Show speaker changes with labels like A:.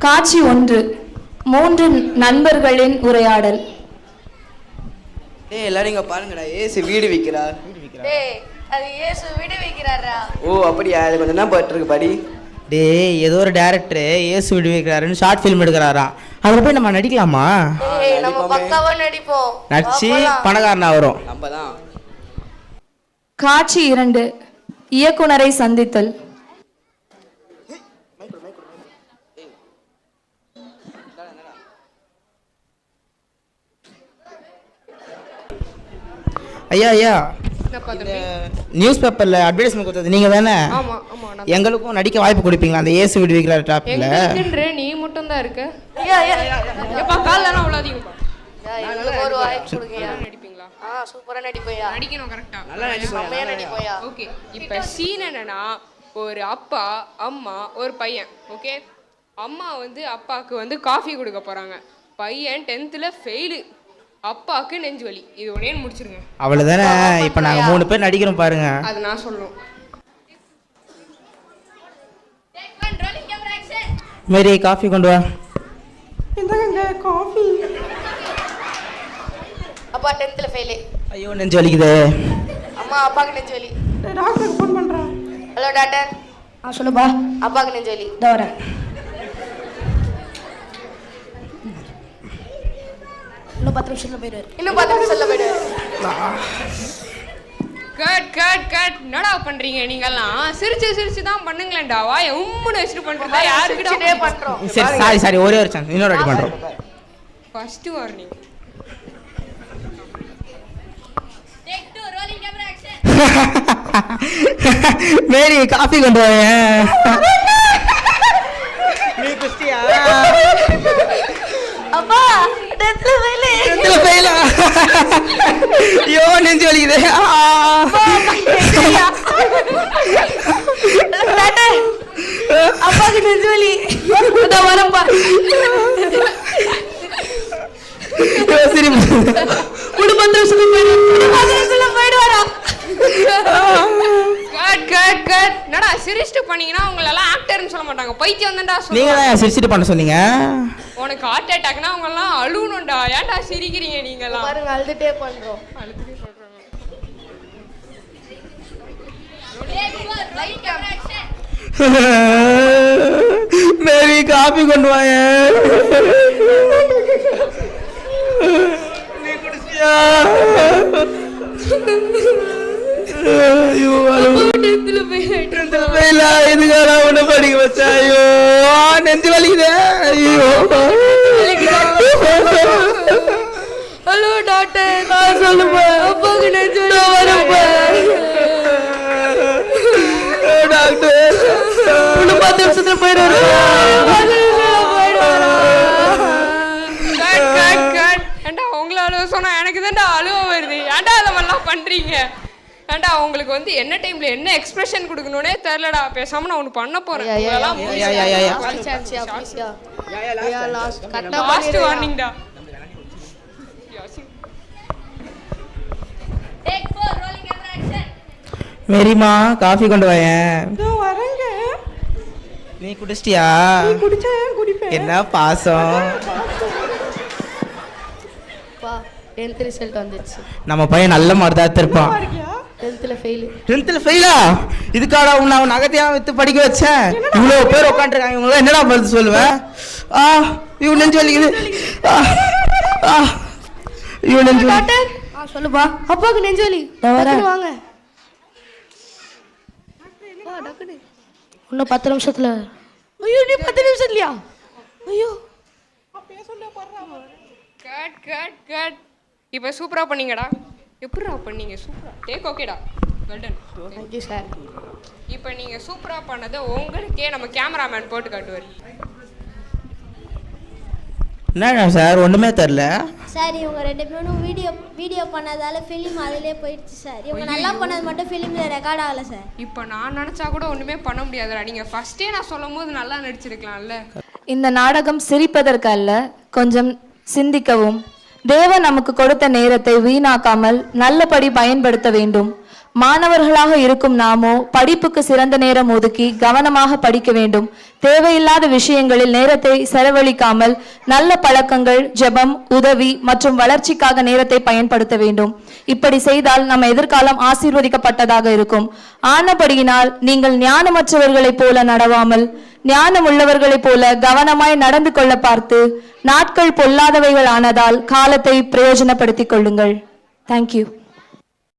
A: காட்சி 1. 3 நண்பர்களின் உரையாடல்.
B: எல்லாரும் இங்க பாருங்கடா, ஏசு வீடு விக்கிறார்.
C: அது இயேசு வீடு விக்கிறாரா?
B: ஓ அப்படியா? அது கொஞ்சம் தான் போயிட்டு இருக்கு படி.
D: டேய், ஏதோ ஒரு டைரக்டர் இயேசு வீடு விக்கிறாருன்னு ஷார்ட் ஃபிலிம் எடுக்கிறாராம். அதில் போய் நம்ம நடிக்கலாமா?
C: நம்ம பக்காவா நடிப்போம்.
D: நடிச்சு பணக்காரனா வரும்.
B: நம்மதான்.
A: காட்சி 2. இயக்குனரை சந்தித்தல்.
D: ஐயா ஐயா, நியூஸ் பேப்பர்ல அட்வர்டைஸ்மெண்ட் கொடுத்தது நீங்க தானே? எங்களுக்கும் நடிக்க வாய்ப்பு கொடுப்பீங்களா அந்த இயேசு வீடு விக்கிற டாப்ல?
E: நீ மட்டும் தான் இருக்க. எப்பா கால் தான அவ்வளவுதிங்கப்பா.
C: ஒரு வாய்ப்பு கொடுங்கயா.
E: நடிப்பீங்களா?
C: சூப்பரா நடிப்போயா.
E: நடிக்கணும் கரெக்ட்டா.
B: நல்லா
C: நடிப்போயா.
E: ஓகே, இப்போ சீன் என்னன்னா, ஒரு அப்பா அம்மா ஒரு பையன். ஓகே, அம்மா வந்து அப்பாவுக்கு வந்து காஃபி கொடுக்க போறாங்க. பையன் 10th ஃபெயிலு. அப்பாவுக்கு நெஞ்சு வலி. இது உடனே முடிச்சிருங்க.
D: அவ்வளவுதானே. இப்போ நாங்க 3 பேர் நடிக்கிறோம் பாருங்க.
E: அது நான் சொல்லணும்.
D: மேரி காஃபி கொண்டு வா.
F: இந்தாங்க காஃபி.
C: அப்பா 10th ஃபெயிலு.
D: ஐயோ நெஞ்சு வலிக்குது.
C: அம்மா அப்பாக்கு நெஞ்சு வலி.
F: டாக்டருக்கு ஃபோன் பண்றேன்.
C: Hello doctor.
A: சொல்லுப்பா.
C: அப்பாக்கு நெஞ்சு வலி.
A: இதோ வரேன். இன்னும் 10 நிமிஷத்துல போயிடுவாரு.
E: Cut cut cut. என்னடா பண்றீங்க நீங்கெல்லாம்? சிரிச்சு தான் பண்ணுங்களேன்டா. வாயை உம்முன்னு வச்சுட்டு பண்றதா யாருக்கிட்டே
C: பண்றோம்.
D: சரி சாரி, ஒரே ஒரு சான்ஸ், இன்னொரு வாட்டி பண்றோம்.
E: First warning.
D: மேரி காஃபி கொண்டு வாங்க. நீ குஸ்தியா?
C: அப்பா 10th ஃபெயிலு.
D: 10th ஃபெயிலா? ஐயோ நெஞ்சு வலிக்குது.
C: டாக்டர் அப்பாக்கு நெஞ்சு வலி. இதோ வரப்பா.
D: சரி,
C: ஒரு 10 நிமிஷத்துல போயிடுவாரா?
E: Cut cut cut. என்னடா சிரிச்சிட்டு பண்ணீங்கன்னா உங்களை எல்லாம் ஆக்டர்னு சொல்ல மாட்டாங்க, பைத்தியம் தான்டா
D: நீங்க
E: சொல்லுவாங்க.
D: தான் சிரிச்சிட்டு பண்ண சொன்னீங்க.
E: உனக்கு ஹார்ட் அட்டாக்னா அவங்க எல்லாம் அழுவணும்டா. ஏன்டா சிரிக்கிறீங்க நீங்க எல்லாம்?
C: பாருங்க அழுதுட்டே பண்றோம்.
E: அழுதுட்டே சொல்றாங்க.
D: மேரி காபி கொண்டு வாங்க. நீ குடிச்சியா? ஐயோ இதுக்காக உன்னை படிக்க வச்சா? ஐயோ நெஞ்சு வலிக்குதே. ஐயோ
C: ஹலோ டாக்டர். சொல்லுப்பா. அப்பாக்கு நெஞ்சு வலி. வரப்பா
D: டாக்டர்.
C: இன்னும் 10 நிமிஷத்துல போயிடுவாரு.
E: Cut cut cut. ஏன்டா உங்களை அழுவ சொன்னா எனக்கு தான்டா அழுவ வருது. ஏன்டா அதை மாதிரிலாம் பண்றீங்க? ஏன்டா உங்களுக்கு வந்து என்ன டைம்ல என்ன எக்ஸ்பிரஷன் கொடுக்கணும்னே தெரியலடா. பேசாம நான் ஒன்று பண்ண போறேன். லாஸ்ட் வார்னிங்டா.
D: மேரிமா காஃபி கொண்டு வாயேன்.
F: இதோ வரேங்க.
D: நீ குடிச்சிட்டியா?
F: நீ குடிச்சா குடிப்பேன்.
D: என்ன பாசம்.
C: 10th ரிசல்ட் வந்துச்சு.
D: நம்ம பையன் நல்ல மாதிரி தான் இருப்பான்.
C: 10th fail.
D: 10th ஃபெயிலா? இதுக்காடா உன்னை அவன் நகத்தையா வித்து படிக்க வச்சேன். இவ்வளவு பேர் உட்காந்துருக்காங்க. இவங்க என்னடா பதில் சொல்லுவேன்? இவன் நெஞ்சு வலிக்குது. இவன் நெஞ்சு
C: டாக்டர். சொல்லுப்பா. அப்பாக்கு நெஞ்சு வலி. வாங்க. இன்னும் 10 நிமிஷத்துல. ஐயோ நீ 10 நிமிஷத்துலயா? ஐயோ
E: கட் கட் கட். இப்போ சூப்பரா பண்ணீங்கடா. எப்படிடா பண்ணீங்க? சூப்பரா. டேக் ஓகேடா. Well done.
C: Thank you sir.
E: இப்போ நீங்க சூப்பரா பண்ணதை உங்களுக்கே நம்ம கேமராமேன் போட்டு காட்டுவார்.
D: என்ன சார் ஒண்ணுமே தெரியல
G: சார். இவங்க 2 பேரும் வீடியோ பண்ணதால ஃபிலிம் அதிலே போயிடுச்சு சார். இவங்க நல்லா பண்ணது மட்டும் ஃபிலிமில் ரெக்கார்ட் ஆகலை சார்.
E: இப்போ நான் நினச்சா கூட ஒன்றுமே பண்ண முடியாதுடா. நீங்கள் ஃபஸ்ட்டே நான் சொல்லும் போது நல்லா நடிச்சிருக்கலாம்ல.
A: இந்த நாடகம் சிரிப்பதற்கு அல்ல, கொஞ்சம் சிந்திக்கவும். தேவன் நமக்கு கொடுத்த நேரத்தை வீணாக்காமல் நல்லபடி பயன்படுத்த வேண்டும். மாணவர்களாக இருக்கும் நாமோ படிப்புக்கு சிறந்த நேரம் ஒதுக்கி கவனமாக படிக்க வேண்டும். தேவையில்லாத விஷயங்களில் நேரத்தை செலவழிக்காமல் நல்ல பழக்கங்கள், ஜெபம், உதவி மற்றும் வளர்ச்சிக்காக நேரத்தை பயன்படுத்த வேண்டும். இப்படி செய்தால் நம்ம எதிர்காலம் ஆசீர்வதிக்கப்பட்டதாக இருக்கும். ஆனபடியினால் நீங்கள் ஞானமற்றவர்களைப் போல நடவாமல் ஞானம் உள்ளவர்களைப் போல கவனமாய் நடந்து கொள்ள பார்த்து நாட்கள் பொல்லாதவைகள் ஆனதால் காலத்தை பிரயோஜனப்படுத்திக் கொள்ளுங்கள். தேங்க்யூ.